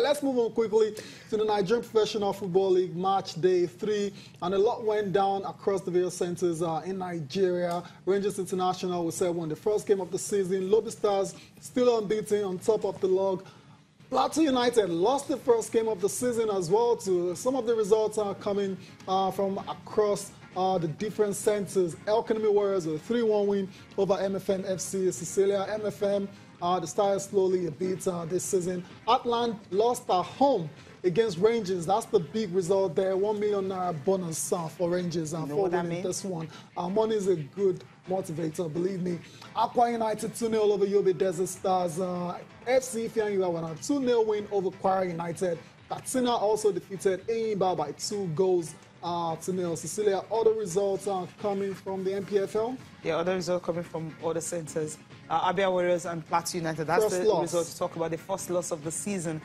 Let's move on quickly to the Nigerian Professional Football League match day 3. And a lot went down across the various centers in Nigeria. Rangers International, we said, won the first game of the season. Lobby Stars still unbeaten on top of the log. Plateau United lost the first game of the season as well too. Some of the results are coming from across the different centers. El Kanemi Warriors with a 3-1 win over MFM FC Cecilia. MFM, the Stars slowly beat this season. Atlant lost at home against Rangers. That's the big result there. 1 million naira bonus for Rangers for winning this one. Money is a good motivator, believe me. Aqua United 2-0 over Yobe Desert Stars. FC Ifeanyiwa won a 2-0 win over Kwara United. Katsina also defeated Enyimba by 2-0. Cecilia, other results are coming from the NPFL? Yeah, other results coming from other centers. Abia Warriors and Plateau United. That's first the result to talk about, the first loss of the season.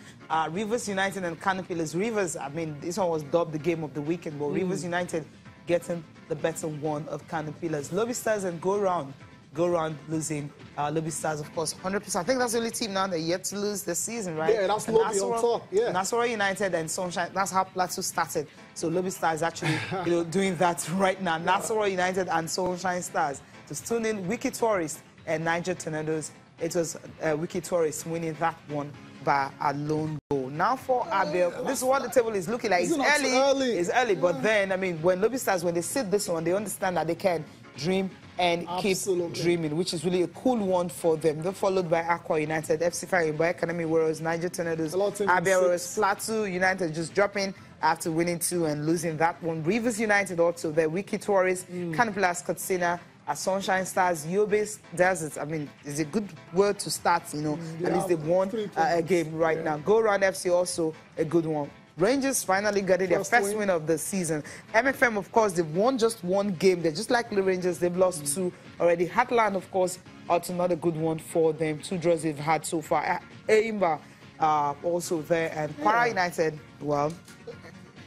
Rivers United and Kano Pillars. Rivers, I mean, this one was dubbed the game of the weekend, but Rivers United getting the better one of Kano Pillars. Lobby Stars and Go Round losing. Lobby Stars, of course, 100%. I think that's the only team now that yet to lose this season, right? Yeah, that's Lobby on top. Yeah, Nasarawa United and Sunshine. That's how Plateau started. So Lobby Stars actually, doing that right now. Yeah. Nasarawa United and Sunshine Stars to tune in. Wiki Tourists and Niger Tornadoes. It was Wiki Tourists winning that one by a lone goal. Now for Abia, this is what the table is looking like. It's early. It's early, but then, I mean, when Lobby Stars, when they sit this one, they understand that they can dream and keep dreaming, which is really a cool one for them. They're followed by Aqua United, FC Ifeanyiwa, Academy Warriors, Niger Tornadoes, Abia Warriors, Plateau United just dropping after winning 2 and losing that one. Rivers United also, their Wiki Tourists, Kano Pillars, Katsina, Sunshine Stars, Yobe Desert. I mean, it's a good word to start, at least they won a game right now. Go Round FC also a good one. Rangers finally got their first win of the season. MFM, of course, they've won just one game. They're just like the Rangers. They've lost 2 already. Hatland, of course, also not a good one for them. 2 draws they've had so far. Enyimba also there. And Kwara United, well,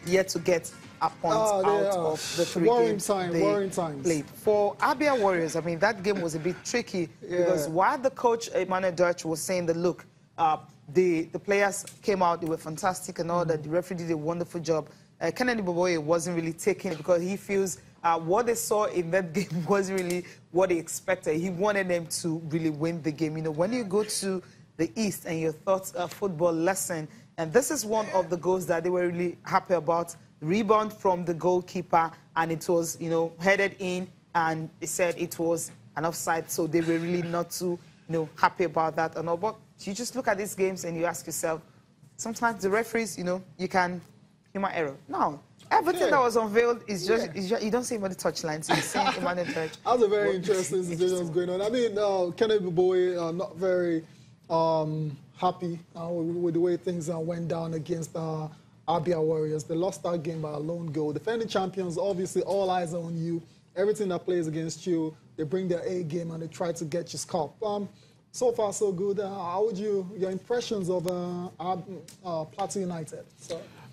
yet to get a point out of the 3 games they played. For Abia Warriors, I mean, that game was a bit tricky because while the coach, Emmanuel Dutch, was saying that, look, the players came out, they were fantastic and all that. The referee did a wonderful job. Kennedy Boboye wasn't really taking it because he feels what they saw in that game wasn't really what he expected. He wanted them to really win the game. When you go to the East and your thoughts a football lesson, and this is one of the goals that they were really happy about. Rebound from the goalkeeper, and it was, headed in, and they said it was an offside, so they were really not too, happy about that and all. But you just look at these games and you ask yourself, sometimes the referees, you can human error. No, everything that was unveiled is just, you don't see him on the touchline, so you see Emmanuel Dutch. That's a very interesting situation going on. I mean, Kennedy Boboye not very happy with the way things went down against Abia Warriors. They lost that game by a lone goal. Defending champions, obviously, all eyes are on you. Everything that plays against you, they bring their A game and they try to get you scalp. So far, so good. How would your impressions of Plateau United?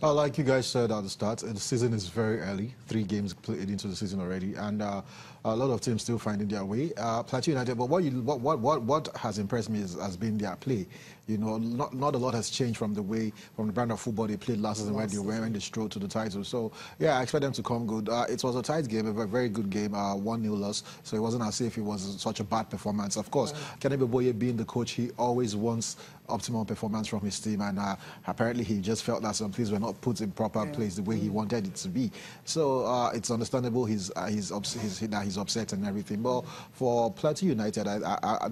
Like you guys said at the start, the season is very early. 3 games played into the season already, and a lot of teams still finding their way. Plateau United, but what has impressed me has been their play. Not a lot has changed from the brand of football they played last season when they strode to the title. So yeah, I expect them to come good. It was a tight game, a very good game, 1-0 loss. So it wasn't as if it was such a bad performance. Of course, Kennedy Boboye being the coach, he always wants optimal performance from his team, and apparently he just felt that some things were not put in proper place the way he wanted it to be. So it's understandable he's upset and everything. But for Plateau United,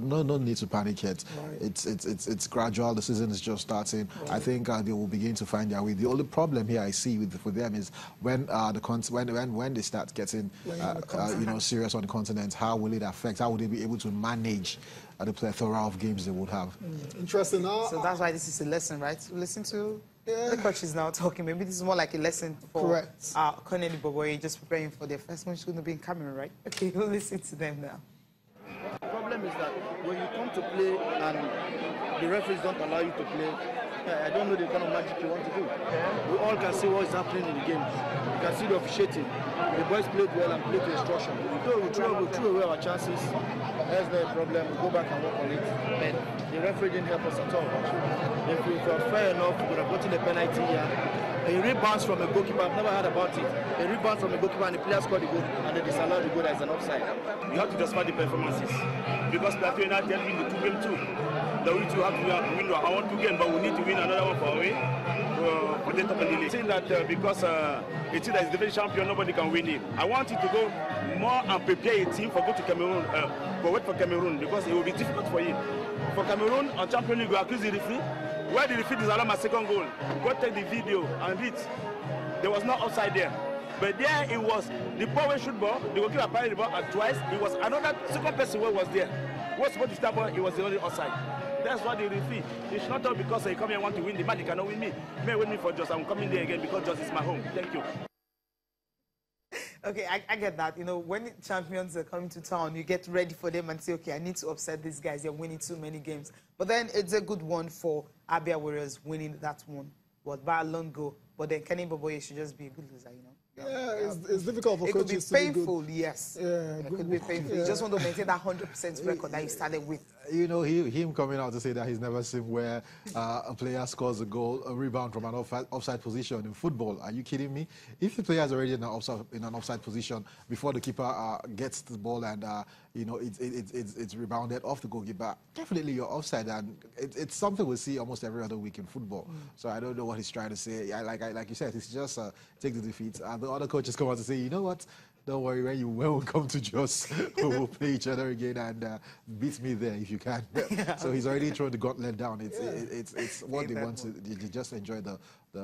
no need to panic yet. It's gradual. The season is just starting. I think they will begin to find their way. The only problem here I see for them is when they start getting serious on the continent. How will it affect? How will they be able to manage the plethora of games they would have? Interesting. So that's why this is a lesson, right? Listen to the coaches now talking. Maybe this is more like a lesson for Kennedy Boboye just preparing for their first match. Going to be in Cameroon, right? Okay, we'll listen to them now. The problem is that when you come to play and the referees don't allow you to play, I don't know the kind of magic you want to do. We all can see what's happening in the game. You can see the officiating. The boys played well and played to instruction. Though we threw away our chances, that's not a problem. We go back and work on it. And the referee didn't help us at all. If we were fair enough, we would have gotten a penalty here. A rebound from a goalkeeper, I've never heard about it. A rebound from a goalkeeper and the player scored the goal and they disallowed the goal as an offside. You have to justify the performances. Because Plateau United win the 2 game too. The way to have to win our 2 game, but we need to win another one for away. For the top of the league. I think that because a team that is the champion, nobody can win it. I want it to go more and prepare a team for go to Cameroon, for wait for Cameroon, because it will be difficult for him. For Cameroon, on Champions League, we accuse the referee. Where the referee disallowed my second goal, go take the video and read. There was no outside there. But there it was the power shoot ball, the goalkeeper parried the ball twice. It was another second person who was there. Who was supposed to start ball, it was the only outside. That's what they referee. They should not talk because they come here and want to win the match, they cannot win me. May win me for just I'm coming there again because just is my home. Thank you. Okay, I get that. You know, when champions are coming to town, you get ready for them and say, okay, I need to upset these guys. They're winning too many games. But then it's a good one for Abia Warriors winning that one. But by a long goal. But then Kenny Boboye should just be a good loser, you know. Yeah, it's difficult for coaches to be to painful, be good. yes. Yeah, it could be painful. You just want to maintain that 100% record that you started with. You know, him coming out to say that he's never seen where a player scores a goal, a rebound from an offside position in football. Are you kidding me? If the player is already in an offside position before the keeper gets the ball and you know it's rebounded off the goalkeeper, definitely you're offside, and it's something we see almost every other week in football. So I don't know what he's trying to say. Like you said, it's just take the defeat. The other coaches come out to say, you know what? Don't worry, when we come to Jos, we'll play each other again and beat me there if you can. So he's already thrown the gauntlet down. It's what they want to. They just enjoy the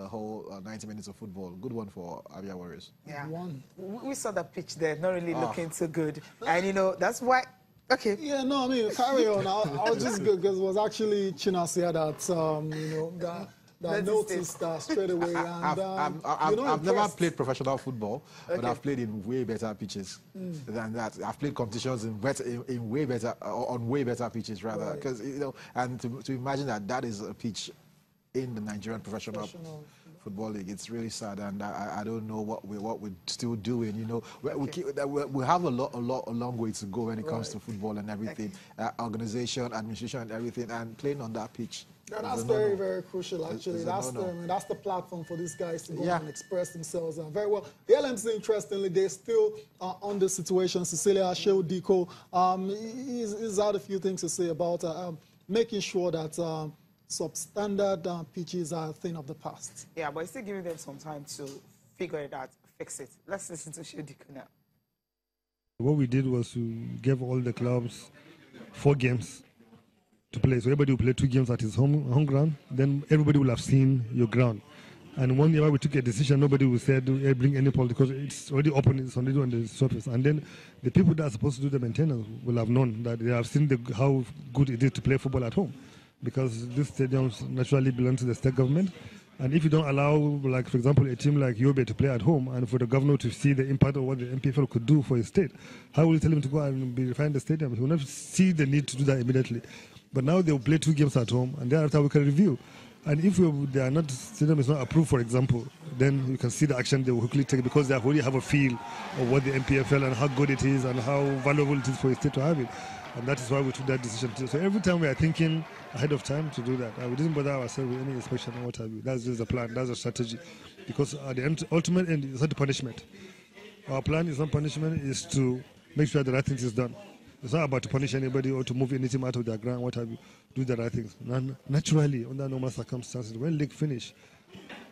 whole 90 minutes of football. Good one for Abia Warriors. Yeah, we saw the pitch there, not really looking too good, and you know that's why. Okay. Yeah, no, I mean carry on. I was just good because it was actually Chinasia that you know that noticed that straight away. And, I've never played professional football, but I've played in way better pitches than that. I've played competitions in way better, on way better pitches rather. Because you know, and to imagine that is a pitch in the Nigerian professional football league, it's really sad, and I don't know what we're still doing. You know, we have a long way to go when it comes to football and everything, organization, administration, and everything, and playing on that pitch. Yeah, that's very, very crucial, actually. That's the platform for these guys to go and express themselves very well. The LMC, interestingly, they're still on the situation. Cecilia Asheo-Diko he's had a few things to say about making sure that substandard pitches are a thing of the past. Yeah, but it's still giving them some time to figure it out, fix it. Let's listen to Asheo-Diko now. What we did was to give all the clubs 4 games to play. So everybody will play 2 games at his home ground. Then everybody will have seen your ground. And one year we took a decision, nobody will say bring any ball because it's already open, it's already on the surface. And then the people that are supposed to do the maintenance will have known that they have seen how good it is to play football at home. Because these stadiums naturally belong to the state government. And if you don't allow, like for example, a team like Yobe to play at home and for the governor to see the impact of what the MPFL could do for his state, how will you tell him to go and refine the stadium? He will not see the need to do that immediately. But now they will play 2 games at home, and thereafter we can review. And if stadium is not approved, for example, then you can see the action they will quickly take because they already have a feel of what the MPFL and how good it is and how valuable it is for a state to have it. And that is why we took that decision. So every time we are thinking ahead of time to do that. We didn't bother ourselves with any inspection or what have you. That's just the plan, that's the strategy. Because at the ultimate end, it's not punishment. Our plan is not punishment, is to make sure the right things is done. It's not about to punish anybody or to move anything out of their ground, what have you. Do the right things. Naturally, under normal circumstances, when league finish,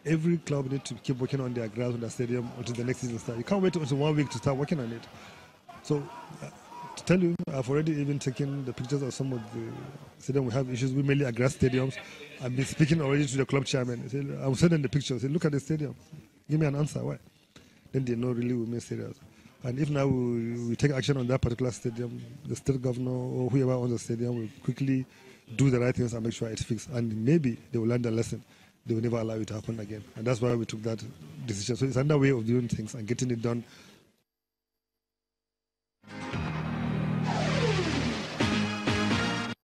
every club needs to keep working on their grounds, on their stadium until the next season starts. You can't wait until 1 week to start working on it. So, to tell you, I've already even taken the pictures of some of the stadiums we have issues with, mainly at grass stadiums. I've been speaking already to the club chairman. I'm sending the pictures. Look at the stadium. Give me an answer. Why? Then they know really we mean serious. And if now we take action on that particular stadium, the state governor or whoever owns the stadium will quickly do the right things and make sure it's fixed. And maybe they will learn the lesson. They will never allow it to happen again. And that's why we took that decision. So it's another way of doing things and getting it done